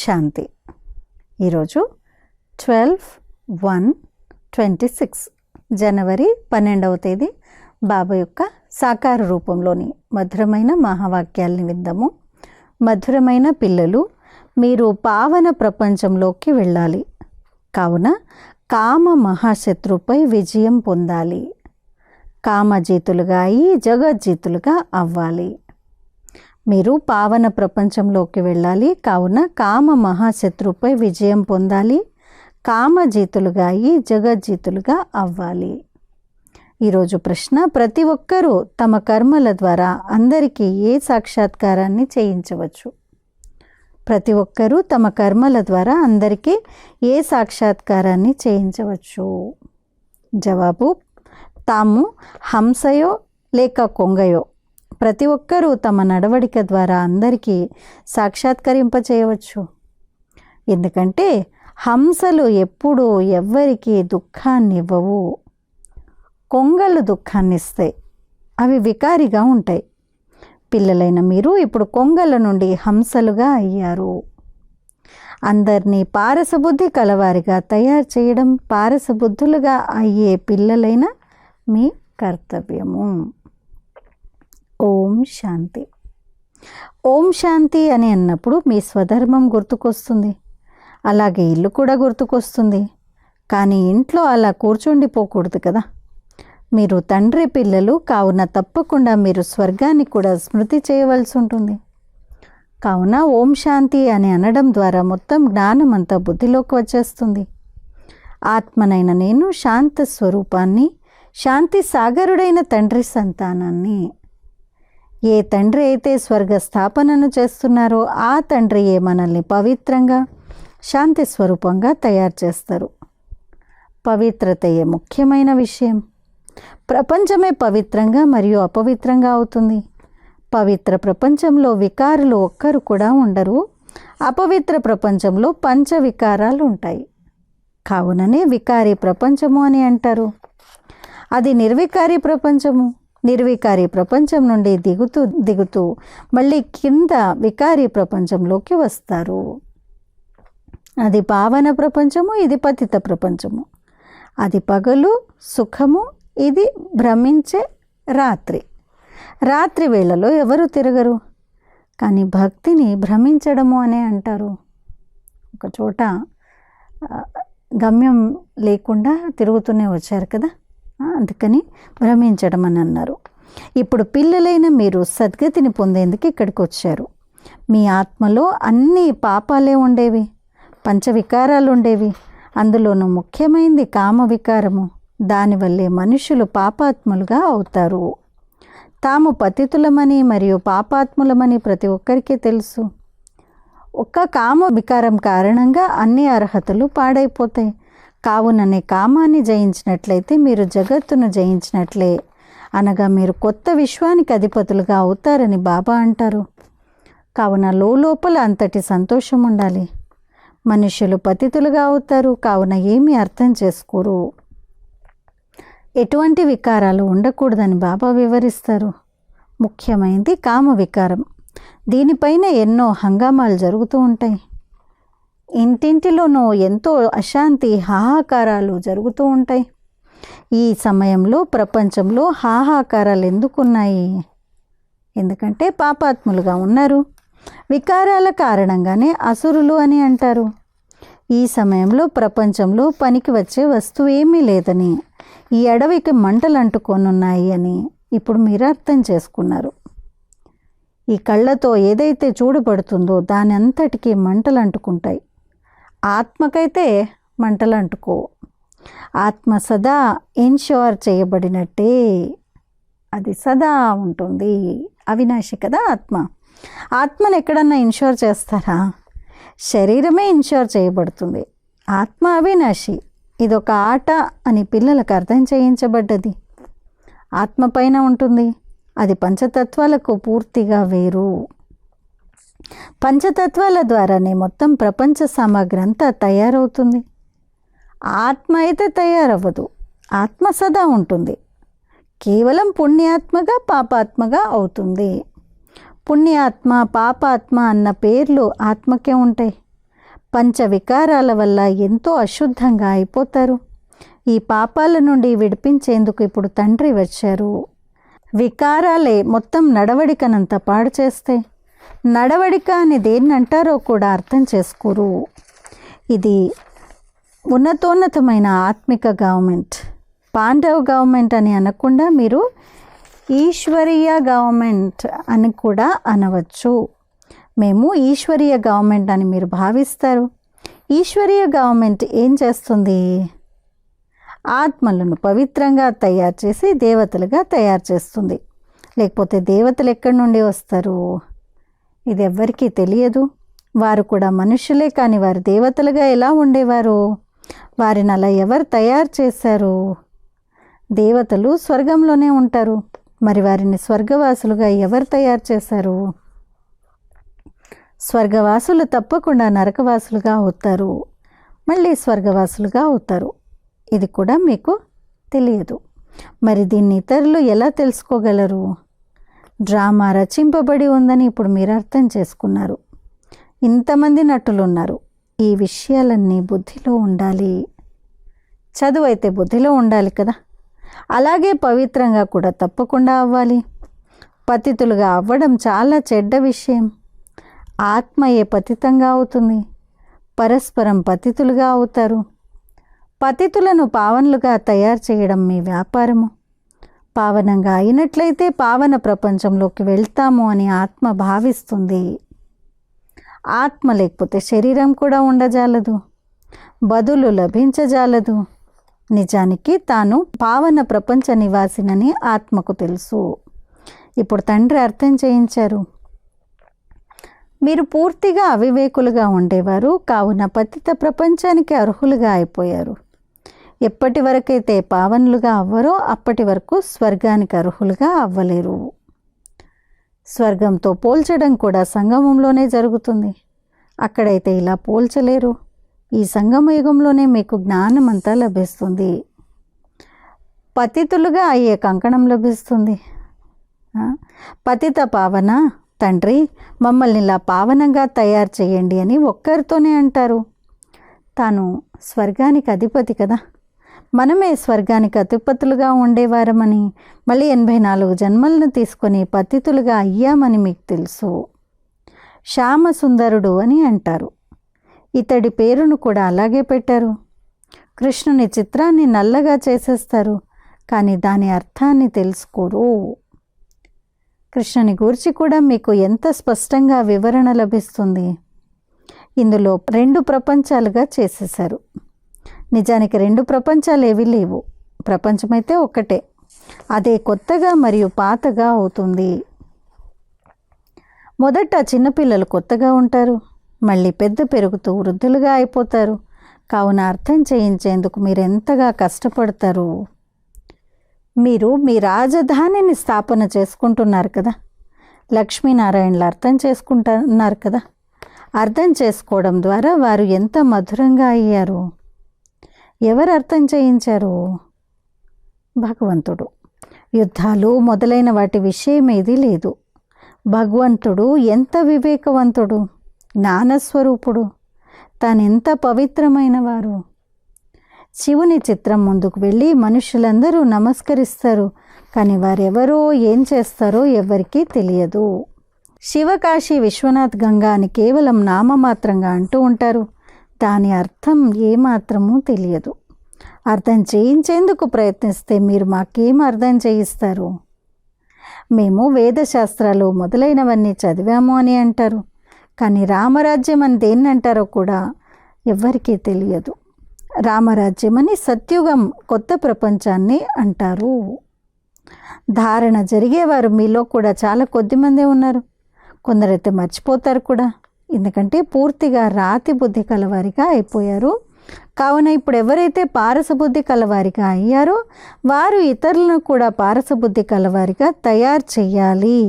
శాంతి. ఈరోజు 12/1/26 జనవరి 12వ తేదీ బాబా యొక్క సాకార రూపంలోని మధురమైన మహావాక్యాల్ని విందాము. మధురమైన పిల్లలు, మీరు పావన ప్రపంచంలోకి వెళ్ళాలి, కావున కామ మహాశత్రుపై విజయం పొందాలి. కామజీతులుగా అయి జగజ్జీతులుగా అవ్వాలి. మీరు పావన ప్రపంచంలోకి వెళ్ళాలి, కావున కామ మహాశత్రుపై విజయం పొందాలి. కామజీతులుగా అయి జగజ్జీతులుగా అవ్వాలి. ఈరోజు ప్రశ్న: ప్రతి ఒక్కరూ తమ కర్మల ద్వారా అందరికీ ఏ సాక్షాత్కారాన్ని చేయించవచ్చు? ప్రతి ఒక్కరూ తమ కర్మల ద్వారా అందరికీ ఏ సాక్షాత్కారాన్ని చేయించవచ్చు? జవాబు: తాము హంసయో లేక కొంగయో ప్రతి ఒక్కరూ తమ నడవడిక ద్వారా అందరికీ సాక్షాత్కరింపచేయవచ్చు. ఎందుకంటే హంసలు ఎప్పుడూ ఎవ్వరికీ దుఃఖాన్ని ఇవ్వవు, కొంగలు దుఃఖాన్ని ఇస్తాయి. అవి వికారిగా ఉంటాయి. పిల్లలైన మీరు ఇప్పుడు కొంగల నుండి హంసలుగా అయ్యారు. అందరినీ పారసబుద్ధి కలవారిగా తయారు చేయడం పారసబుద్ధులుగా అయ్యే పిల్లలైన మీ కర్తవ్యము. ఓం శాంతి. ఓం శాంతి అని అన్నప్పుడు మీ స్వధర్మం గుర్తుకొస్తుంది, అలాగే ఇల్లు కూడా గుర్తుకొస్తుంది. కానీ ఇంట్లో అలా కూర్చుండిపోకూడదు కదా. మీరు తండ్రి పిల్లలు కావున తప్పకుండా మీరు స్వర్గాన్ని కూడా స్మృతి చేయవలసి ఉంటుంది. కావున ఓం శాంతి అని అనడం ద్వారా మొత్తం జ్ఞానం అంతా బుద్ధిలోకి వచ్చేస్తుంది. ఆత్మనైన నేను శాంత స్వరూపాన్ని, శాంతి సాగరుడైన తండ్రి సంతానాన్ని. ఏ తండ్రి అయితే స్వర్గ స్థాపనను చేస్తున్నారో ఆ తండ్రియే మనల్ని పవిత్రంగా, శాంతి స్వరూపంగా తయారు చేస్తారు. పవిత్రతయే ముఖ్యమైన విషయం. ప్రపంచమే పవిత్రంగా మరియు అపవిత్రంగా అవుతుంది. పవిత్ర ప్రపంచంలో వికారులు ఒక్కరు కూడా ఉండరు. అపవిత్ర ప్రపంచంలో పంచవికారాలు ఉంటాయి. కావుననే వికారి ప్రపంచము అని అంటారు. అది నిర్వికారి ప్రపంచము. నిర్వికారి ప్రపంచం నుండి దిగుతూ మళ్ళీ కింద వికారి ప్రపంచంలోకి వస్తారు. అది పావన ప్రపంచము, ఇది పతిత ప్రపంచము. అది పగలు సుఖము, ఇది భ్రమించే రాత్రి. రాత్రి వేళలో ఎవరు తిరగరు, కానీ భక్తిని భ్రమించడము అనే అంటారు. ఒక చోట గమ్యం లేకుండా తిరుగుతూనే వచ్చారు కదా, అందుకని భ్రమించడం అని అన్నారు. ఇప్పుడు పిల్లలైన మీరు సద్గతిని పొందేందుకు ఇక్కడికి వచ్చారు. మీ ఆత్మలో అన్ని పాపాలే ఉండేవి, పంచవికారాలు ఉండేవి. అందులోనూ ముఖ్యమైనది కామ వికారము. దానివల్లే మనుషులు పాపాత్ములుగా అవుతారు. తాము పతితులమని మరియు పాపాత్ములమని ప్రతి ఒక్కరికి తెలుసు. ఒక్క కామ వికారం కారణంగా అన్ని అర్హతలు పాడైపోతాయి. కావుననే కామాన్ని జయించినట్లయితే మీరు జగత్తును జయించినట్లే, అనగా మీరు కొత్త విశ్వానికి అధిపతులుగా అవుతారని బాబా అంటారు. కావున లోపల అంతటి సంతోషం ఉండాలి. మనుషులు పతితులుగా అవుతారు, కావున ఏమీ అర్థం చేసుకోరు. ఎటువంటి వికారాలు ఉండకూడదని బాబా వివరిస్తారు. ముఖ్యమైనది కామ వికారం. దీనిపైన ఎన్నో హంగామాలు జరుగుతూ ఉంటాయి. ఇంటింటిలోనూ ఎంతో అశాంతి, హాహాకారాలు జరుగుతూ ఉంటాయి. ఈ సమయంలో ప్రపంచంలో హాహాకారాలు ఎందుకున్నాయి? ఎందుకంటే పాపాత్ములుగా ఉన్నారు. వికారాల కారణంగానే అసురులు అని అంటారు. ఈ సమయంలో ప్రపంచంలో పనికి వచ్చే వస్తువు ఏమీ లేదని, ఈ అడవికి మంటలు అంటుకొనున్నాయి అని ఇప్పుడు మీరు అర్థం చేసుకున్నారు. ఈ కళ్ళతో ఏదైతే చూడబడుతుందో దాని అంతటికీ మంటలు అంటుకుంటాయి. ఆత్మకైతే మంటలు అంటుకో. ఆత్మ సదా ఇన్ష్యూర్ చేయబడినట్టే, అది సదా ఉంటుంది. అవినాశి కదా ఆత్మ. ఆత్మను ఎక్కడన్నా ఇన్ష్యూర్ చేస్తారా? శరీరమే ఇన్ష్యూర్ చేయబడుతుంది. ఆత్మ అవినాశి. ఇదొక ఆట అని పిల్లలకు అర్థం చేయించబడ్డది. ఆత్మ పైన ఉంటుంది. అది పంచతత్వాలకు పూర్తిగా వేరు. పంచతత్వాల ద్వారానే మొత్తం ప్రపంచ సామగ్రి అంతా తయారవుతుంది. ఆత్మ అయితే తయారవ్వదు. ఆత్మ సదా ఉంటుంది. కేవలం పుణ్యాత్మగా పాపాత్మగా అవుతుంది. పుణ్యాత్మ పాపాత్మ అన్న పేర్లు ఆత్మకే ఉంటాయి. పంచవికారాల వల్ల ఎంతో అశుద్ధంగా అయిపోతారు. ఈ పాపాల నుండి విడిపించేందుకు ఇప్పుడు తండ్రి వచ్చారు. వికారాలే మొత్తం నడవడికనంతా పాడు చేస్తే నడవడిక అని దేన్నంటారో కూడా అర్థం చేసుకోరు. ఇది ఉన్నతోన్నతమైన ఆత్మిక గవర్నమెంట్. పాండవ గవర్నమెంట్ అని అనకుండా మీరు ఈశ్వరీయ గవర్నమెంట్ అని కూడా అనవచ్చు. మేము ఈశ్వరీయ గవర్నమెంట్ అని మీరు భావిస్తారు. ఈశ్వరీయ గవర్నమెంట్ ఏం చేస్తుంది? ఆత్మలను పవిత్రంగా తయారు చేసి దేవతలుగా తయారు చేస్తుంది. లేకపోతే దేవతలు ఎక్కడి నుండి వస్తారు? ఇది ఎవ్వరికీ తెలియదు. వారు కూడా మనుషులే, కానీ వారు దేవతలుగా ఎలా ఉండేవారు? వారిని అలా ఎవరు తయారు చేశారు? దేవతలు స్వర్గంలోనే ఉంటారు. మరి వారిని స్వర్గవాసులుగా ఎవరు తయారు చేశారు? స్వర్గవాసులు తప్పకుండా నరకవాసులుగా అవుతారు, మళ్ళీ స్వర్గవాసులుగా అవుతారు. ఇది కూడా మీకు తెలియదు. మరి దీన్ని ఇతరులు ఎలా తెలుసుకోగలరు? డ్రామా రచింపబడి ఉందని ఇప్పుడు మీరు అర్థం చేసుకున్నారు. ఇంతమంది నటులు ఉన్నారు. ఈ విషయాలన్నీ బుద్ధిలో ఉండాలి. చదువు అయితే బుద్ధిలో ఉండాలి కదా. అలాగే పవిత్రంగా కూడా తప్పకుండా అవ్వాలి. పతితులుగా అవ్వడం చాలా చెడ్డ విషయం. ఆత్మయే పతితంగా అవుతుంది. పరస్పరం పతితులుగా అవుతారు. పతితులను పావనులుగా తయారు చేయడం మీ వ్యాపారము. పావనంగా అయినట్లయితే పావన ప్రపంచంలోకి వెళ్తాము అని ఆత్మ భావిస్తుంది. ఆత్మ లేకపోతే శరీరం కూడా ఉండజాలదు, బదులు లభించజాలదు. నిజానికి తాను పావన ప్రపంచ నివాసినని ఆత్మకు తెలుసు. ఇప్పుడు తండ్రి అర్థం చేయించారు. మీరు పూర్తిగా అవివేకులుగా ఉండేవారు, కావున పతిత ప్రపంచానికి అర్హులుగా అయిపోయారు. ఎప్పటి వరకైతే పావనులుగా అవ్వరో అప్పటి వరకు స్వర్గానికి అర్హులుగా అవ్వలేరు. స్వర్గంతో పోల్చడం కూడా సంగమంలోనే జరుగుతుంది. అక్కడైతే ఇలా పోల్చలేరు. ఈ సంగమ యుగంలోనే మీకు జ్ఞానం అంతా లభిస్తుంది. పతితులుగా అయ్యే కంకణం లభిస్తుంది. పతిత పావన తండ్రి, మమ్మల్ని ఇలా పావనంగా తయారు చేయండి అని ఒక్కరితోనే అంటారు. తాను స్వర్గానికి అధిపతి కదా. మనమే స్వర్గానికి అధిపతులుగా ఉండేవారమని, మళ్ళీ 84 జన్మలను తీసుకొని పతితులుగా అయ్యామని మీకు తెలుసు. శ్యామసుందరుడు అని అంటారు. ఇతడి పేరును కూడా అలాగే పెట్టారు. కృష్ణుని చిత్రాన్ని నల్లగా చేసేస్తారు, కానీ దాని అర్థాన్ని తెలుసుకోరు. కృష్ణుని గురించి కూడా మీకు ఎంత స్పష్టంగా వివరణ లభిస్తుంది. ఇందులో 2 ప్రపంచాలుగా చేసేశారు. నిజానికి 2 ప్రపంచాలు ఏవి లేవు. ప్రపంచమైతే ఒక్కటే. అదే కొత్తగా మరియు పాతగా అవుతుంది. మొదట చిన్నపిల్లలు కొత్తగా ఉంటారు, మళ్ళీ పెరుగుతూ వృద్ధులుగా అయిపోతారు. కావున అర్థం చేయించేందుకు మీరు ఎంతగా కష్టపడతారు. మీరు మీ రాజధానిని స్థాపన చేసుకుంటున్నారు కదా. లక్ష్మీనారాయణలు అర్థం చేసుకుంటున్నారు కదా. అర్థం చేసుకోవడం ద్వారా వారు ఎంత మధురంగా అయ్యారు. ఎవరు అర్థం చేయించారు? భగవంతుడు. యుద్ధాలు మొదలైన వాటి విషయం ఏదీ లేదు. భగవంతుడు ఎంత వివేకవంతుడు, జ్ఞానస్వరూపుడు, తానెంత పవిత్రమైన వారు. శివుని చిత్రం ముందుకు వెళ్ళి మనుషులందరూ నమస్కరిస్తారు, కానీ వారెవరో ఏం చేస్తారో ఎవరికీ తెలియదు. శివకాశి విశ్వనాథ్ గంగా అని కేవలం నామమాత్రంగా అంటూ ఉంటారు. దాని అర్థం ఏమాత్రమూ తెలియదు. అర్థం చేయించేందుకు ప్రయత్నిస్తే మీరు మాకేం అర్థం చేయిస్తారు? మేము వేదశాస్త్రాలు మొదలైనవన్నీ చదివాము అని అంటారు, కానీ రామరాజ్యం అని దేన్ని అంటారో కూడా ఎవ్వరికీ తెలియదు. రామరాజ్యం అని సత్యుగం, కొత్త ప్రపంచాన్ని అంటారు. ధారణ జరిగేవారు మీలో కూడా చాలా కొద్దిమందే ఉన్నారు. కొందరైతే మర్చిపోతారు కూడా, ఎందుకంటే పూర్తిగా రాతి బుద్ధి కలవారిగా అయిపోయారు. కావున ఇప్పుడు ఎవరైతే పారసబుద్ధి కలవారిగా అయ్యారో వారు ఇతరులను కూడా పారసబుద్ధి కలవారిగా తయారు చెయ్యాలి.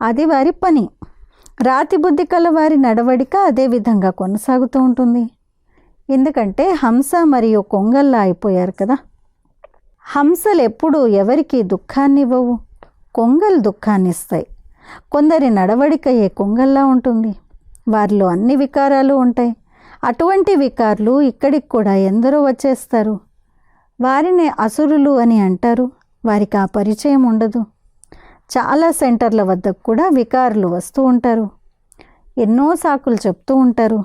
అది వారి పని. రాతి బుద్ధి కలవారి నడవడిక అదే విధంగా కొనసాగుతూ ఉంటుంది. ఎందుకంటే హంస మరియు కొంగల్లా అయిపోయారు కదా. హంసలు ఎప్పుడూ ఎవరికి దుఃఖాన్ని ఇవ్వవు, కొంగలు దుఃఖాన్ని ఇస్తాయి. కొందరి నడవడిక ఏ కొంగల్లా ఉంటుంది. వారిలో అన్ని వికారాలు ఉంటాయి, అటువంటి వికారులు ఇక్కడికి కూడా ఎందరో వచ్చేస్తారు. వారిని అసురులు అని అంటారు. వారికి ఆ పరిచయం ఉండదు. చాలా సెంటర్ల వద్దకు కూడా వికారులు వస్తూ ఉంటారు. ఎన్నో సాకులు చెప్తూ ఉంటారు.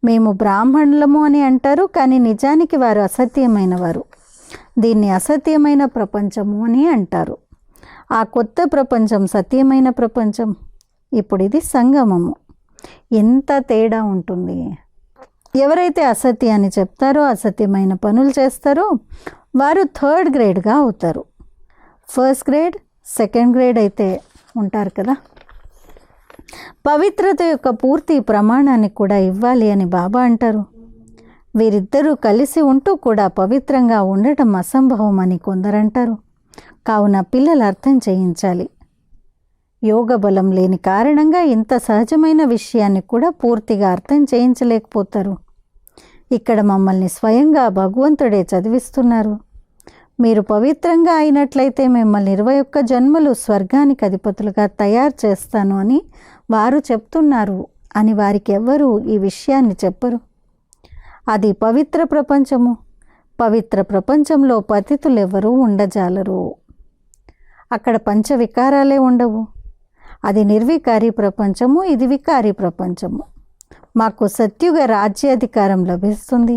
మేము బ్రాహ్మణులము అని అంటారు, కానీ నిజానికి వారు అసత్యమైన వారు. దీన్ని అసత్యమైన ప్రపంచము అని అంటారు. ఆ కొత్త ప్రపంచం సత్యమైన ప్రపంచం. ఇప్పుడు ఇది సంగమము. ఎంత తేడా ఉంటుంది. ఎవరైతే అసత్యాన్ని చెప్తారో, అసత్యమైన పనులు చేస్తారో వారు 3rd గ్రేడ్గా అవుతారు. 1st గ్రేడ్, 2nd గ్రేడ్ అయితే ఉంటారు కదా. పవిత్రత యొక్క పూర్తి ప్రమాణాన్ని కూడా ఇవ్వాలి అని బాబా అంటారు. వీరిద్దరూ కలిసి ఉంటూ కూడా పవిత్రంగా ఉండటం అసంభవం అని కొందరంటారు. కావున పిల్లలు అర్థం చేయించాలి. యోగ బలం లేని కారణంగా ఇంత సహజమైన విషయాన్ని కూడా పూర్తిగా అర్థం చేయించలేకపోతారు. ఇక్కడ మమ్మల్ని స్వయంగా భగవంతుడే చదివిస్తున్నారు. మీరు పవిత్రంగా అయినట్లయితే మిమ్మల్ని 21 జన్మలు స్వర్గానికి అధిపతులుగా తయారు చేస్తాను అని వారు చెప్తున్నారు అని వారికి ఎవ్వరూ ఈ విషయాన్ని చెప్పరు. అది పవిత్ర ప్రపంచము. పవిత్ర ప్రపంచంలో పతితులు ఎవరూ ఉండజాలరు. అక్కడ పంచవికారాలే ఉండవు. అది నిర్వికారి ప్రపంచము, ఇది వికారి ప్రపంచము. మాకు సత్యుగ రాజ్యాధికారం లభిస్తుంది.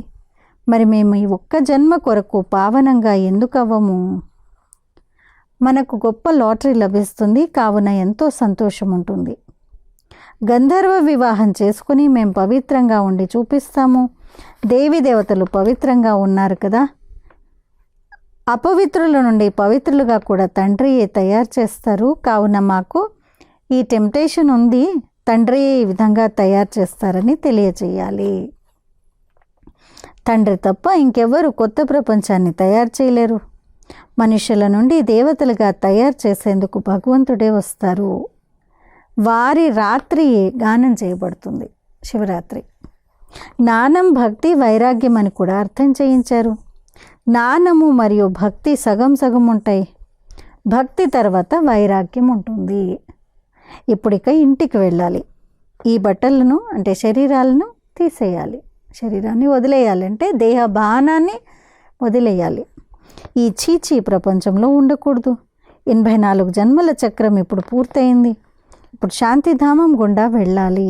మరి మేము ఈ 1 జన్మ కొరకు పావనంగా ఎందుకు అవ్వము? మనకు గొప్ప లాటరీ లభిస్తుంది, కావున ఎంతో సంతోషం ఉంటుంది. గంధర్వ వివాహం చేసుకుని మేము పవిత్రంగా ఉండి చూపిస్తాము. దేవీ దేవతలు పవిత్రంగా ఉన్నారు కదా. అపవిత్రుల నుండి పవిత్రులుగా కూడా తండ్రియే తయారు చేస్తారు. కావున మాకు ఈ టెంప్టేషన్ ఉంది, తండ్రి ఈ విధంగా తయారు చేస్తారని తెలియచేయాలి. తండ్రి తప్ప ఇంకెవ్వరు కొత్త ప్రపంచాన్ని తయారు చేయలేరు. మనుషుల నుండి దేవతలుగా తయారు చేసేందుకు భగవంతుడే వస్తారు. వారి రాత్రి గానం చేయబడుతుంది, శివరాత్రి. జ్ఞానం, భక్తి, వైరాగ్యం అని కూడా అర్థం చేయించారు. జ్ఞానము మరియు భక్తి సగం సగం ఉంటాయి. భక్తి తర్వాత వైరాగ్యం ఉంటుంది. ఇప్పుడిక ఇంటికి వెళ్ళాలి. ఈ బట్టలను అంటే శరీరాలను తీసేయాలి. శరీరాన్ని వదిలేయాలంటే దేహ భానాన్ని వదిలేయాలి. ఈ చీచీ ప్రపంచంలో ఉండకూడదు. 84 జన్మల చక్రం ఇప్పుడు పూర్తయింది. ఇప్పుడు శాంతిధామం గుండా వెళ్ళాలి.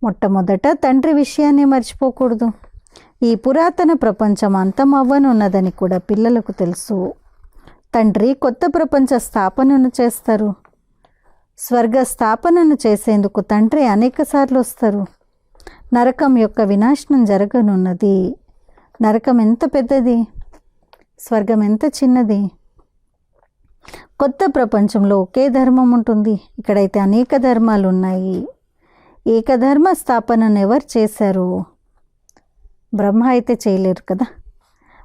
మొట్టమొదట తండ్రి విషయాన్ని మర్చిపోకూడదు. ఈ పురాతన ప్రపంచం అంతం అవ్వనున్నదని కూడా పిల్లలకు తెలుసు. తండ్రి కొత్త ప్రపంచ స్థాపనను చేస్తారు. స్వర్గ స్థాపనను చేసేందుకు తండ్రి అనేకసార్లు వస్తారు. నరకం యొక్క వినాశనం జరగనున్నది. నరకం ఎంత పెద్దది, స్వర్గం ఎంత చిన్నది. కొత్త ప్రపంచంలో ఒకే ధర్మం ఉంటుంది. ఇక్కడైతే అనేక ధర్మాలు ఉన్నాయి. ఏకధర్మ స్థాపనను ఎవరు చేశారు? బ్రహ్మ అయితే చేయలేరు కదా.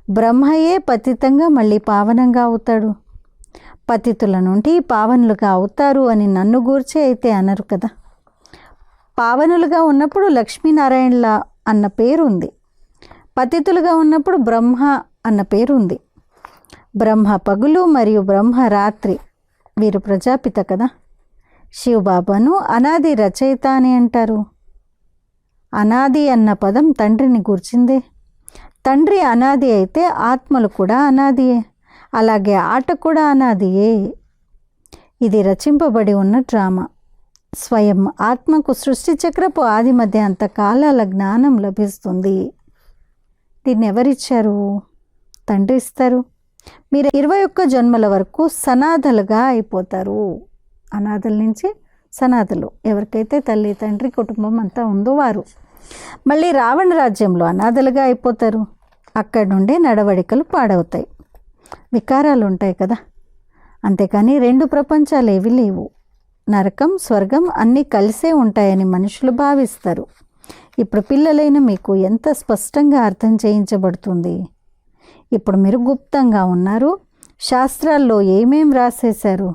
బ్రహ్మయే పతితంగా మళ్ళీ పావనంగా అవుతాడు. పతితుల నుండి పావనులుగా అవుతారు అని నన్ను గూర్చి అయితే అనరు కదా. పావనులుగా ఉన్నప్పుడు లక్ష్మీనారాయణల అన్న పేరు ఉంది. పతితులుగా ఉన్నప్పుడు బ్రహ్మ అన్న పేరు ఉంది. బ్రహ్మ పగులు మరియు బ్రహ్మ రాత్రి. వీరు ప్రజాపిత కదా. శివబాబాను అనాది రచయిత అని అంటారు. అనాది అన్న పదం తండ్రిని గుర్చిందే. తండ్రి అనాది అయితే ఆత్మలు కూడా అనాదియే. అలాగే ఆట కూడా అనాదియే. ఇది రచింపబడి ఉన్న డ్రామా. స్వయం ఆత్మకు సృష్టి చక్రపు ఆది మధ్య అంత కాలాల జ్ఞానం లభిస్తుంది. దీన్ని ఎవరిచ్చారు? తండ్రి ఇస్తారు. మీరు 21 జన్మల వరకు సనాథలుగా అయిపోతారు. అనాథల నుంచి సనాథలు. ఎవరికైతే తల్లి తండ్రి కుటుంబం అంతా ఉందో వారు మళ్ళీ రావణ రాజ్యంలో అనాథలుగా అయిపోతారు. అక్కడి నుండే నడవడికలు పాడవుతాయి. వికారాలు ఉంటాయి కదా. అంతేకాని 2 ప్రపంచాలు ఏవి లేవు. నరకం, స్వర్గం అన్నీ కలిసే ఉంటాయని మనుషులు భావిస్తారు. ఇప్పుడు పిల్లలైన మీకు ఎంత స్పష్టంగా అర్థం చేయించబడుతుంది. ఇప్పుడు మీరు గుప్తంగా ఉన్నారు. శాస్త్రాల్లో ఏమేం రాసేశారు?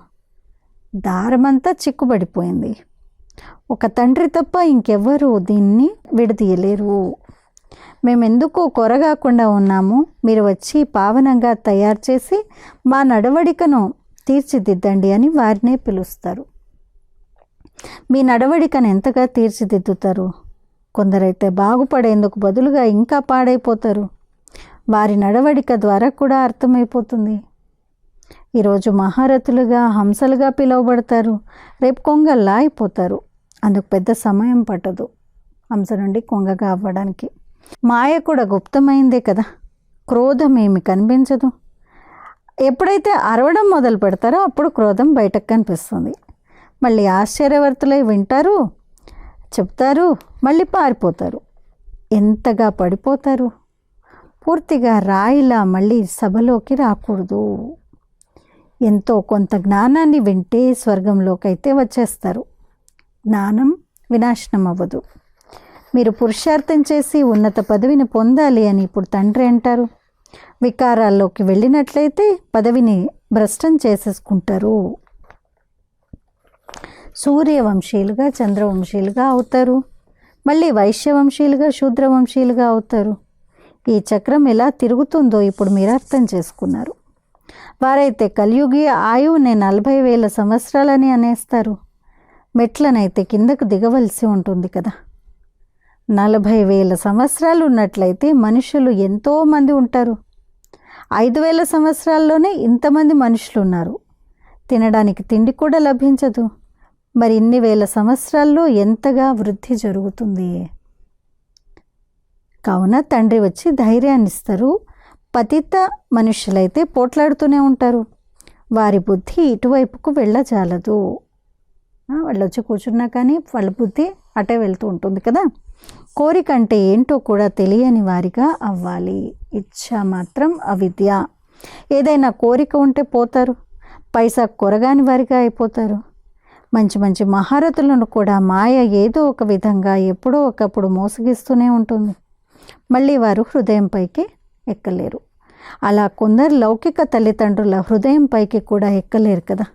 దారమంతా చిక్కుబడిపోయింది. ఒక తండ్రి తప్ప ఇంకెవ్వరూ దీన్ని విడదీయలేరు. మేమెందుకో కొరగాకుండా ఉన్నాము. మీరు వచ్చి పావనంగా తయారు చేసి మా నడవడికను తీర్చిదిద్దండి అని వారినే పిలుస్తారు. మీ నడవడికను ఎంతగా తీర్చిదిద్దుతారు? కొందరైతే బాగుపడేందుకు బదులుగా ఇంకా పాడైపోతారు. వారి నడవడిక ద్వారా కూడా అర్థమైపోతుంది. ఈరోజు మహారథులుగా, హంసలుగా పిలువబడతారు, రేపు కొంగల్లా అయిపోతారు. అందుకు పెద్ద సమయం పట్టదు హంస నుండి కొంగగా అవ్వడానికి. మాయ కూడా గుప్తమైందే కదా. క్రోధం ఏమి కనిపించదు. ఎప్పుడైతే అరవడం మొదలు పెడతారో అప్పుడు క్రోధం బయటకు కనిపిస్తుంది. మళ్ళీ ఆశ్చర్యవర్తులై వింటారు, చెప్తారు, మళ్ళీ పారిపోతారు. ఎంతగా పడిపోతారు. పూర్తిగా రాయిలా మళ్ళీ సభలోకి రాకూడదు. ఎంతో కొంత జ్ఞానాన్ని వింటే స్వర్గంలోకి అయితే వచ్చేస్తారు. జ్ఞానం వినాశనం అవ్వదు. మీరు పురుషార్థం చేసి ఉన్నత పదవిని పొందాలి అని ఇప్పుడు తండ్రి అంటారు. వికారాల్లోకి వెళ్ళినట్లయితే పదవిని భ్రష్టం చేసేసుకుంటారు. సూర్యవంశీయులుగా, చంద్రవంశీయులుగా అవుతారు. మళ్ళీ వైశ్యవంశీయులుగా, శూద్రవంశీయులుగా అవుతారు. ఈ చక్రం ఎలా తిరుగుతుందో ఇప్పుడు మీరు అర్థం చేసుకున్నారు. వారైతే కలియుగి ఆయువుని 40,000 సంవత్సరాలని అనేస్తారు. మెట్లనైతే కిందకు దిగవలసి ఉంటుంది కదా. 40,000 సంవత్సరాలు ఉన్నట్లయితే మనుషులు ఎంతోమంది ఉంటారు. 5,000 సంవత్సరాల్లోనే ఇంతమంది మనుషులు ఉన్నారు. తినడానికి తిండి కూడా లభించదు. మరి ఇన్ని వేల సంవత్సరాల్లో ఎంతగా వృద్ధి జరుగుతుంది. కావున తండ్రి వచ్చి ధైర్యాన్ని ఇస్తారు. పతిత మనుషులైతే పోట్లాడుతూనే ఉంటారు. వారి బుద్ధి ఇటువైపుకు వెళ్ళజాలదు. వాళ్ళు వచ్చి కూర్చున్నా కానీ వాళ్ళ బుద్ధి అటే వెళ్తూ ఉంటుంది కదా. కోరిక అంటే ఏంటో కూడా తెలియని వారిగా అవ్వాలి. ఇచ్చ మాత్రం అవిద్య. ఏదైనా కోరిక ఉంటే పోతారు. పైసా కొరగాని వారిగా అయిపోతారు. మంచి మంచి మహారథులను కూడా మాయ ఏదో ఒక విధంగా ఎప్పుడో ఒకప్పుడు మోసగిస్తూనే ఉంటుంది. మళ్ళీ వారు హృదయం పైకి ఎక్కలేరు. అలా కొందరు లౌకిక తల్లిదండ్రుల హృదయం పైకి కూడా ఎక్కలేరు కదా.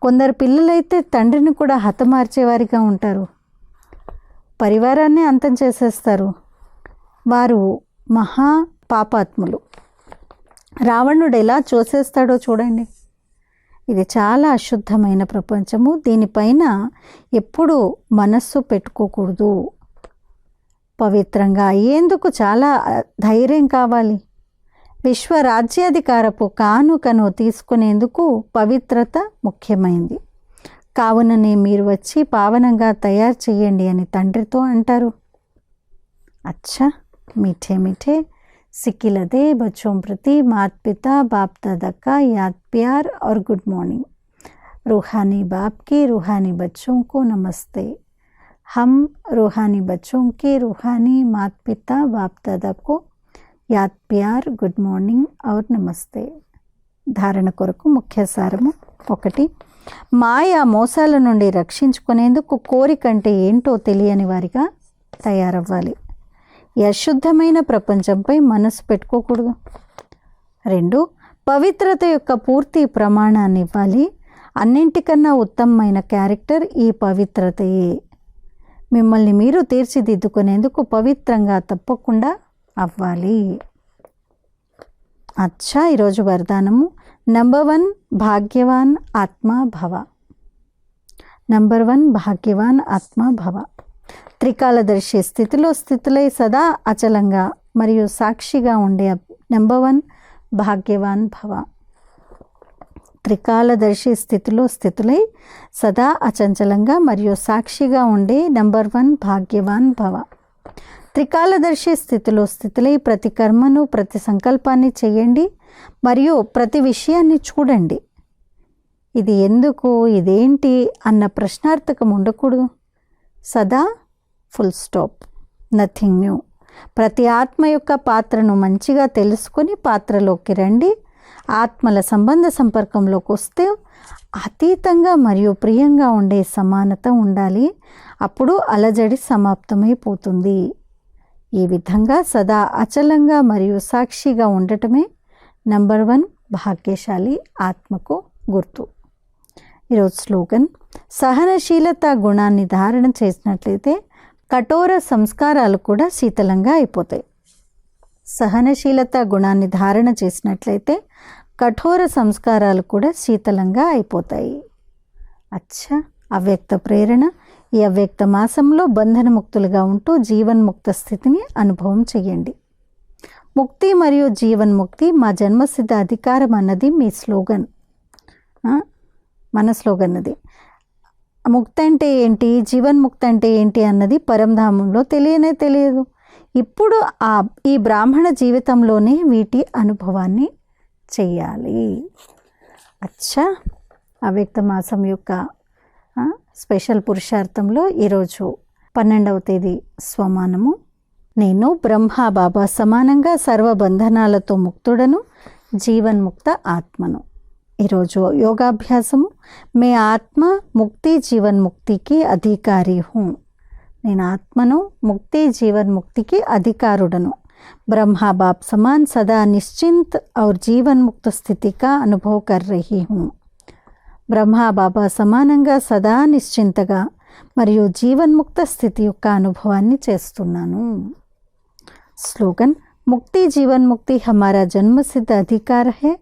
కొందరు పిల్లలైతే తండ్రిని కూడా హతమార్చేవారిగా ఉంటారు. పరివారాన్ని అంతం చేసేస్తారు. వారు మహా పాపాత్ములు. రావణుడు ఎలా చూసేస్తాడో చూడండి. ఇది చాలా అశుద్ధమైన ప్రపంచము. దీనిపైన ఎప్పుడూ మనస్సు పెట్టుకోకూడదు. పవిత్రంగా అయ్యేందుకు చాలా ధైర్యం కావాలి. విశ్వరాజ్యాధికారపు కానుకను తీసుకునేందుకు పవిత్రత ముఖ్యమైంది. కావుననే మీరు వచ్చి పావనంగా తయారు చేయండి అని తండ్రితో అంటారు. అచ్చా, మీఠే మీఠే सिक्किलदे बच्चों प्रति माता पिता बाप दादा का याद प्यार और गुड मॉर्निंग। रूहानी बाप के रूहानी बच्चों को नमस्ते। हम रूहानी बच्चों के रूहानी माता पिता बाप दादा को याद प्यार गुड मॉर्निंग और नमस्ते। ధారణ కొరకు ముఖ్య సారము 1. మాయా మోసాల నుండి రక్షించుకునేందుకు కోరికంటే ఏంటో తెలియని వారిగా తయారవ్వాలి. ఈ అశుద్ధమైన ప్రపంచంపై మనసు పెట్టుకోకూడదు. 2. పవిత్రత యొక్క పూర్తి ప్రమాణాన్ని ఇవ్వాలి. అన్నింటికన్నా ఉత్తమమైన క్యారెక్టర్ ఈ పవిత్రతయే. మిమ్మల్ని మీరు తీర్చిదిద్దుకునేందుకు పవిత్రంగా తప్పకుండా అవ్వాలి. అచ్చా, ఈరోజు వరదానము నంబర్ 1 భాగ్యవాన్ ఆత్మా భవ. నంబర్ 1 భాగ్యవాన్ ఆత్మా భవ. త్రికాలదర్శి స్థితులై సదా అచలంగా మరియు సాక్షిగా ఉండే నంబర్ 1 భాగ్యవాన్ భవ. త్రికాలదర్శి స్థితులై సదా అచంచలంగా మరియు సాక్షిగా ఉండే నంబర్ 1 భాగ్యవాన్ భవ. త్రికాలదర్శి స్థితులై ప్రతి కర్మను, ప్రతి సంకల్పాన్ని చేయండి మరియు ప్రతి విషయాన్ని చూడండి. ఇది ఎందుకు, ఇదేంటి అన్న ప్రశ్నార్థకం ఉండకూడదు. సదా ఫుల్ స్టాప్, నథింగ్ న్యూ. ప్రతి ఆత్మ యొక్క పాత్రను మంచిగా తెలుసుకొని పాత్రలోకి రండి. ఆత్మల సంబంధ సంపర్కంలోకి వస్తే అతీతంగా మరియు ప్రియంగా ఉండే సమానత ఉండాలి. అప్పుడు అలజడి సమాప్తమైపోతుంది. ఈ విధంగా సదా అచలంగా మరియు సాక్షిగా ఉండటమే నంబర్ 1 భాగ్యశాలి ఆత్మకు గుర్తు. ఈరోజు స్లోగన్: సహనశీలత గుణాన్ని ధారణ చేసినట్లయితే కఠోర సంస్కారాలు కూడా శీతలంగా అయిపోతాయి. సహనశీలత గుణాన్ని ధారణ చేసినట్లయితే కఠోర సంస్కారాలు కూడా శీతలంగా అయిపోతాయి. అచ్చా, అవ్యక్త ప్రేరణ. ఈ అవ్యక్త మాసంలో బంధనముక్తులుగా ఉంటూ జీవన్ముక్త స్థితిని అనుభవం చేయండి. ముక్తి మరియు జీవన్ముక్తి మా జన్మసిద్ధ అధికారం అన్నది మీ స్లోగన్, మన స్లోగన్ అది. ముక్తి అంటే ఏంటి, జీవన్ముక్తి అంటే ఏంటి అన్నది పరంధామంలో తెలియదు. ఇప్పుడు ఈ బ్రాహ్మణ జీవితంలోనే వీటి అనుభవాన్ని చెయ్యాలి. అచ్చా, అవ్యక్త మాసం యొక్క స్పెషల్ పురుషార్థంలో ఈరోజు 12వ తేదీ స్వమానము. నేను బ్రహ్మ బాబా సమానంగా సర్వబంధనాలతో ముక్తుడను, జీవన్ముక్త ఆత్మను. ఈరోజు యోగాభ్యాసము. మే ఆత్మ ముక్తి జీవన్ముక్తికి అధికారి హూ. నేను ఆత్మను, ముక్తి జీవన్ముక్తికి అధికారుడను. ब्रह्मा बाप समान सदा निश्चिंत और जीवन मुक्त स्थिति का अनुभव कर रही हूँ. బ్రహ్మా బాబా సమానంగా సదా నిశ్చింతగా మరియు జీవన్ముక్త స్థితి యొక్క అనుభవాన్ని చేస్తున్నాను. స్లోగన్: मुक्ति जीवन मुक्ति हमारा जन्म सिद्ध अधिकार है,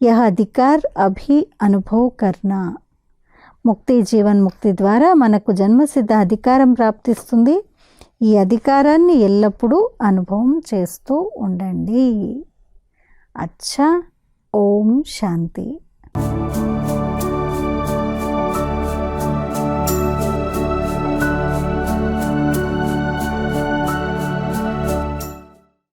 यह अधिकार अभी अनुभव करना. ముక్తి జీవన్ ముక్తి ద్వారా మనకు జన్మసిద్ధ అధికారం ప్రాప్తిస్తుంది. ఈ అధికారాన్ని ఎల్లప్పుడూ అనుభవం చేస్తూ ఉండండి. అచ్చా, ఓం శాంతి.